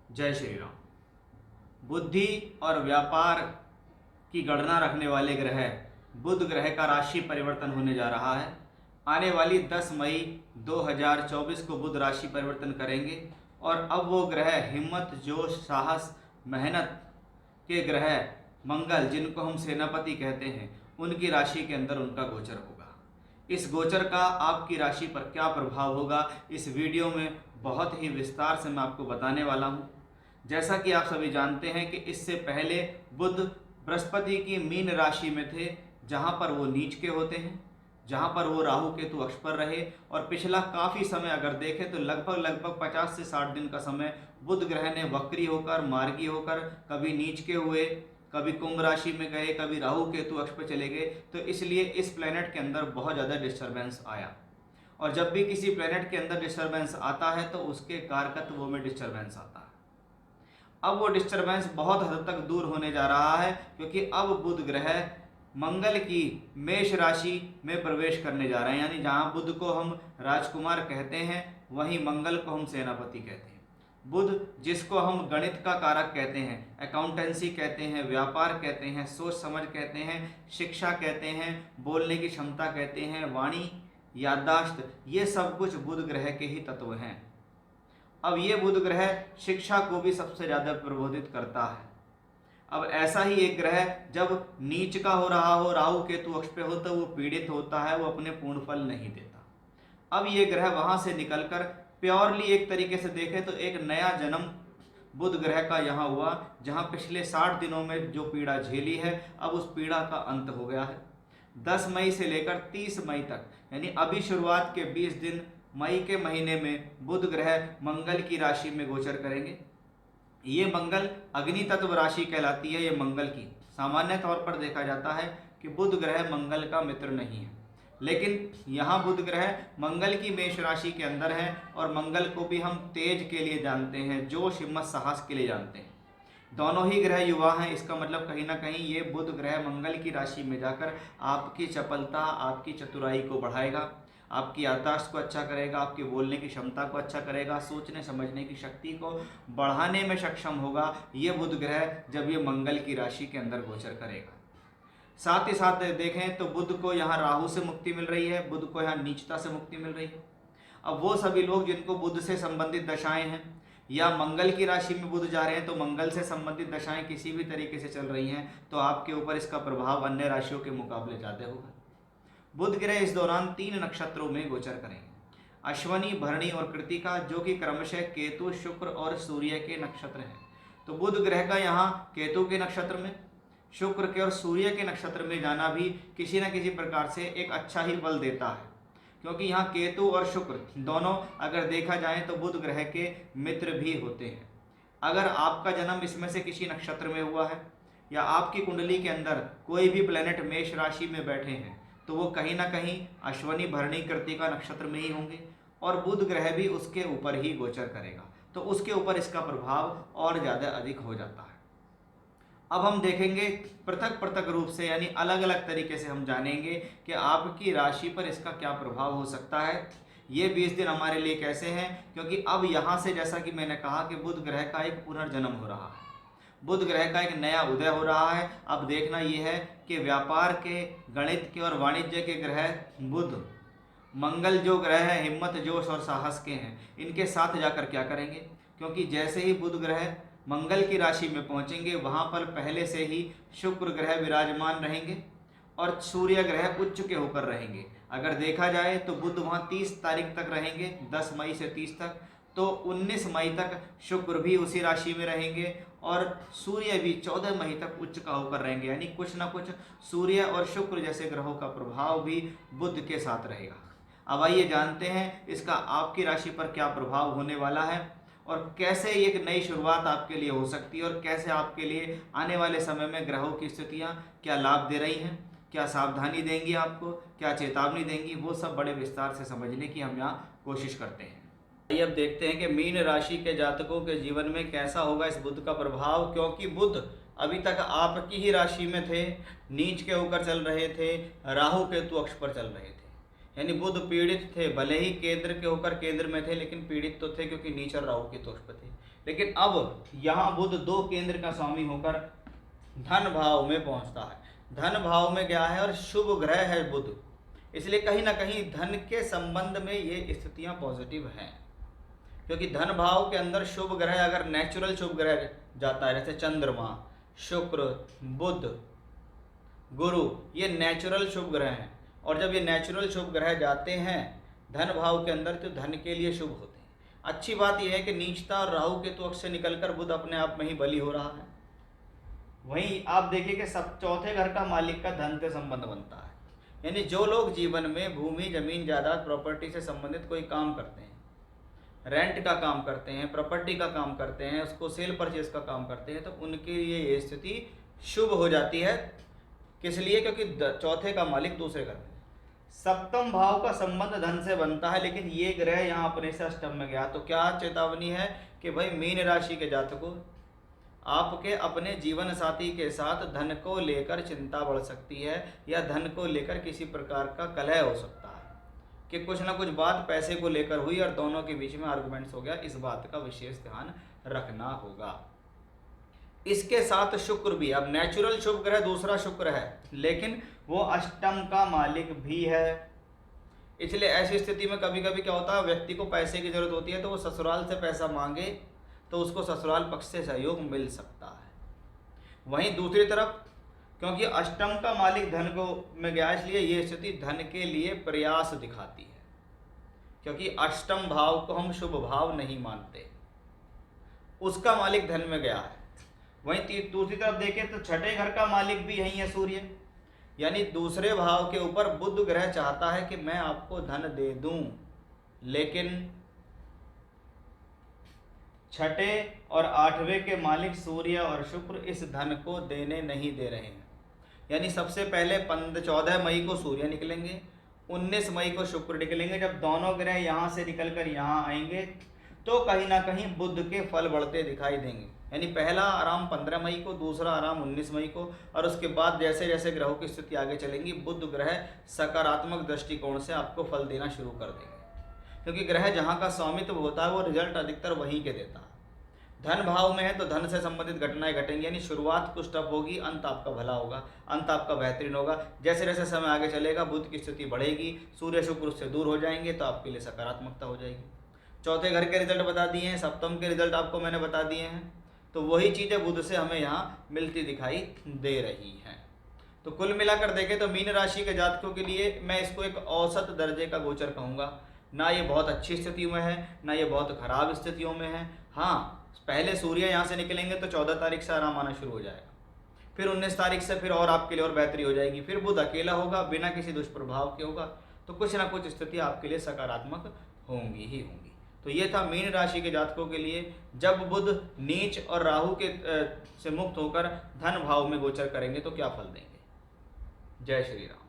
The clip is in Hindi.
जय श्री राम। बुद्धि और व्यापार की गणना रखने वाले ग्रह बुध ग्रह का राशि परिवर्तन होने जा रहा है। आने वाली 10 मई 2024 को बुध राशि परिवर्तन करेंगे और अब वो ग्रह हिम्मत, जोश, साहस, मेहनत के ग्रह मंगल, जिनको हम सेनापति कहते हैं, उनकी राशि के अंदर उनका गोचर होगा। इस गोचर का आपकी राशि पर क्या प्रभाव होगा, इस वीडियो में बहुत ही विस्तार से मैं आपको बताने वाला हूँ। जैसा कि आप सभी जानते हैं कि इससे पहले बुध बृहस्पति की मीन राशि में थे, जहाँ पर वो नीच के होते हैं, जहाँ पर वो राहु केतु अक्ष पर रहे। और पिछला काफ़ी समय अगर देखें तो लगभग 50 से 60 दिन का समय बुध ग्रह ने वक्री होकर, मार्गी होकर, कभी नीच के हुए, कभी कुंभ राशि में गए, कभी राहु केतु अक्ष पर चले गए। तो इसलिए इस प्लेनेट के अंदर बहुत ज़्यादा डिस्टर्बेंस आया। और जब भी किसी प्लेनेट के अंदर डिस्टर्बेंस आता है तो उसके कारकत्व में डिस्टर्बेंस आता है। अब वो डिस्टर्बेंस बहुत हद तक दूर होने जा रहा है, क्योंकि अब बुध ग्रह मंगल की मेष राशि में प्रवेश करने जा रहे हैं। यानी जहाँ बुध को हम राजकुमार कहते हैं, वहीं मंगल को हम सेनापति कहते हैं। बुध, जिसको हम गणित का कारक कहते हैं, अकाउंटेंसी कहते हैं, व्यापार कहते हैं, सोच समझ कहते हैं, शिक्षा कहते हैं, बोलने की क्षमता कहते हैं, वाणी, याददाश्त, ये सब कुछ बुध ग्रह के ही तत्व हैं। अब ये बुध ग्रह शिक्षा को भी सबसे ज़्यादा प्रबोधित करता है। अब ऐसा ही एक ग्रह जब नीच का हो रहा हो, राहु केतु अक्ष पे हो, तो वो पीड़ित होता है, वो अपने पूर्ण फल नहीं देता। अब ये ग्रह वहाँ से निकलकर प्योरली एक तरीके से देखें तो एक नया जन्म बुध ग्रह का यहाँ हुआ, जहाँ पिछले 60 दिनों में जो पीड़ा झेली है, अब उस पीड़ा का अंत हो गया है। 10 मई से लेकर 30 मई तक, यानी अभी शुरुआत के 20 दिन मई के महीने में बुध ग्रह मंगल की राशि में गोचर करेंगे। ये मंगल अग्नि तत्व राशि कहलाती है। ये मंगल की सामान्य तौर पर देखा जाता है कि बुध ग्रह मंगल का मित्र नहीं है, लेकिन यहाँ बुध ग्रह मंगल की मेष राशि के अंदर है। और मंगल को भी हम तेज के लिए जानते हैं, जोश, हिम्मत, साहस के लिए जानते हैं। दोनों ही ग्रह युवा हैं। इसका मतलब कहीं ना कहीं ये बुध ग्रह मंगल की राशि में जाकर आपकी चपलता, आपकी चतुराई को बढ़ाएगा, आपकी याददाश्त को अच्छा करेगा, आपकी बोलने की क्षमता को अच्छा करेगा, सोचने समझने की शक्ति को बढ़ाने में सक्षम होगा ये बुध ग्रह जब ये मंगल की राशि के अंदर गोचर करेगा। साथ ही साथ देखें तो बुध को यहाँ राहु से मुक्ति मिल रही है, बुध को यहाँ नीचता से मुक्ति मिल रही है। अब वो सभी लोग जिनको बुध से संबंधित दशाएं हैं या मंगल की राशि में बुध जा रहे हैं, तो मंगल से संबंधित दशाएं किसी भी तरीके से चल रही हैं, तो आपके ऊपर इसका प्रभाव अन्य राशियों के मुकाबले ज़्यादा होगा। बुध ग्रह इस दौरान 3 नक्षत्रों में गोचर करेंगे, अश्वनी, भरणी और कृतिका, जो कि क्रमशः केतु, शुक्र और सूर्य के नक्षत्र हैं। तो बुध ग्रह का यहाँ केतु के नक्षत्र में, शुक्र के और सूर्य के नक्षत्र में जाना भी किसी न किसी प्रकार से एक अच्छा ही फल देता है, क्योंकि यहाँ केतु और शुक्र दोनों अगर देखा जाए तो बुध ग्रह के मित्र भी होते हैं। अगर आपका जन्म इसमें से किसी नक्षत्र में हुआ है या आपकी कुंडली के अंदर कोई भी प्लेनेट मेष राशि में बैठे हैं, तो वो कहीं ना कहीं अश्वनी, भरणी, कृतिका नक्षत्र में ही होंगे और बुध ग्रह भी उसके ऊपर ही गोचर करेगा, तो उसके ऊपर इसका प्रभाव और ज़्यादा अधिक हो जाता है। अब हम देखेंगे पृथक पृथक रूप से, यानी अलग अलग तरीके से हम जानेंगे कि आपकी राशि पर इसका क्या प्रभाव हो सकता है। ये 20 दिन हमारे लिए कैसे हैं, क्योंकि अब यहाँ से जैसा कि मैंने कहा कि बुध ग्रह का एक पुनर्जन्म हो रहा है, बुध ग्रह का एक नया उदय हो रहा है। अब देखना यह है कि व्यापार के, गणित के और वाणिज्य के ग्रह बुध, मंगल जो ग्रह है हिम्मत, जोश और साहस के हैं, इनके साथ जाकर क्या करेंगे। क्योंकि जैसे ही बुध ग्रह मंगल की राशि में पहुंचेंगे, वहां पर पहले से ही शुक्र ग्रह विराजमान रहेंगे और सूर्य ग्रह उच्च के होकर रहेंगे। अगर देखा जाए तो बुध वहां 30 तारीख तक रहेंगे, 10 मई से 30 तक, तो 19 मई तक शुक्र भी उसी राशि में रहेंगे और सूर्य भी 14 मई तक उच्च का होकर रहेंगे। यानी कुछ ना कुछ सूर्य और शुक्र जैसे ग्रहों का प्रभाव भी बुध के साथ रहेगा। अब आइए जानते हैं इसका आपकी राशि पर क्या प्रभाव होने वाला है और कैसे एक नई शुरुआत आपके लिए हो सकती है और कैसे आपके लिए आने वाले समय में ग्रहों की स्थितियाँ क्या लाभ दे रही हैं, क्या सावधानी देंगी आपको, क्या चेतावनी देंगी, वो सब बड़े विस्तार से समझने की हम यहाँ कोशिश करते हैं। आइए अब देखते हैं कि मीन राशि के जातकों के जीवन में कैसा होगा इस बुध का प्रभाव। क्योंकि बुध अभी तक आपकी ही राशि में थे, नीच के होकर चल रहे थे, राहु केतु अक्ष पर चल रहे थे, यानी बुध पीड़ित थे। भले ही केंद्र के होकर केंद्र में थे, लेकिन पीड़ित तो थे क्योंकि नीच और राहु केतु अक्ष पर थे। लेकिन अब यहाँ बुध 2 केंद्र का स्वामी होकर धन भाव में पहुंचता है, धन भाव में गया है और शुभ ग्रह है बुध, इसलिए कहीं ना कहीं धन के संबंध में ये स्थितियां पॉजिटिव हैं। क्योंकि धन भाव के अंदर शुभ ग्रह अगर नेचुरल शुभ ग्रह जाता है, जैसे चंद्रमा, शुक्र, बुध, गुरु, ये नेचुरल शुभ ग्रह हैं, और जब ये नेचुरल शुभ ग्रह जाते हैं धन भाव के अंदर तो धन के लिए शुभ होते हैं। अच्छी बात यह है कि नीचता और राहु केतु अक्ष से निकलकर बुध अपने आप में ही बली हो रहा है। वहीं आप देखिए कि सब चौथे घर का मालिक का धन से संबंध बनता है, यानी जो लोग जीवन में भूमि, जमीन, जायदाद, प्रॉपर्टी से संबंधित कोई काम करते हैं, रेंट का काम करते हैं, प्रॉपर्टी का काम करते हैं, उसको सेल परचेज का काम करते हैं, तो उनके लिए ये स्थिति शुभ हो जाती है। किस लिए? क्योंकि चौथे का मालिक दूसरे घर में, सप्तम भाव का संबंध धन से बनता है, लेकिन ये ग्रह यहाँ अपने से अष्टम में गया। तो क्या चेतावनी है कि भाई मीन राशि के जातकों, आपके अपने जीवन साथी के साथ धन को लेकर चिंता बढ़ सकती है, या धन को लेकर किसी प्रकार का कलह हो सकता है कि कुछ ना कुछ बात पैसे को लेकर हुई और दोनों के बीच में आर्गुमेंट्स हो गया। इस बात का विशेष ध्यान रखना होगा। इसके साथ शुक्र भी, अब नेचुरल शुभ ग्रह दूसरा शुक्र है, लेकिन वो अष्टम का मालिक भी है, इसलिए ऐसी स्थिति में कभी कभी क्या होता है, व्यक्ति को पैसे की जरूरत होती है तो वो ससुराल से पैसा मांगे तो उसको ससुराल पक्ष से सहयोग मिल सकता है। वहीं दूसरी तरफ क्योंकि अष्टम का मालिक धन को में गया, इसलिए ये स्थिति धन के लिए प्रयास दिखाती है, क्योंकि अष्टम भाव को हम शुभ भाव नहीं मानते, उसका मालिक धन में गया है। वहीं दूसरी तरफ देखें तो छठे घर का मालिक भी यही है, सूर्य, यानी दूसरे भाव के ऊपर बुध ग्रह चाहता है कि मैं आपको धन दे दूं, लेकिन छठे और आठवें के मालिक सूर्य और शुक्र इस धन को देने नहीं दे रहे हैं। यानी सबसे पहले 14 मई को सूर्य निकलेंगे, 19 मई को शुक्र निकलेंगे। जब दोनों ग्रह यहाँ से निकलकर यहाँ आएंगे तो कहीं ना कहीं बुध के फल बढ़ते दिखाई देंगे। यानी पहला आराम 15 मई को, दूसरा आराम 19 मई को, और उसके बाद जैसे जैसे ग्रहों की स्थिति आगे चलेंगी बुध ग्रह सकारात्मक दृष्टिकोण से आपको फल देना शुरू कर देंगे, क्योंकि ग्रह जहाँ का स्वामित्व होता है वो रिजल्ट अधिकतर वहीं के देता है। धन भाव में है तो धन से संबंधित घटनाएं घटेंगी, यानी शुरुआत कुछ टफ होगी, अंत आपका भला होगा, अंत आपका बेहतरीन होगा। जैसे जैसे समय आगे चलेगा बुध की स्थिति बढ़ेगी, सूर्य शुक्र उससे दूर हो जाएंगे तो आपके लिए सकारात्मकता हो जाएगी। चौथे घर के रिजल्ट बता दिए हैं, सप्तम के रिजल्ट आपको मैंने बता दिए हैं, तो वही चीज़ें बुध से हमें यहाँ मिलती दिखाई दे रही हैं। तो कुल मिलाकर देखें तो मीन राशि के जातकों के लिए मैं इसको एक औसत दर्जे का गोचर कहूँगा। ना ये बहुत अच्छी स्थिति में है, ना ये बहुत खराब स्थितियों में है। हाँ, पहले सूर्य यहाँ से निकलेंगे तो 14 तारीख से आराम आना शुरू हो जाएगा, फिर 19 तारीख से फिर और आपके लिए और बेहतरी हो जाएगी, फिर बुध अकेला होगा, बिना किसी दुष्प्रभाव के होगा, तो कुछ ना कुछ स्थिति आपके लिए सकारात्मक होंगी ही होंगी। तो ये था मीन राशि के जातकों के लिए, जब बुध नीच और राहु के से मुक्त होकर धन भाव में गोचर करेंगे तो क्या फल देंगे। जय श्री राम।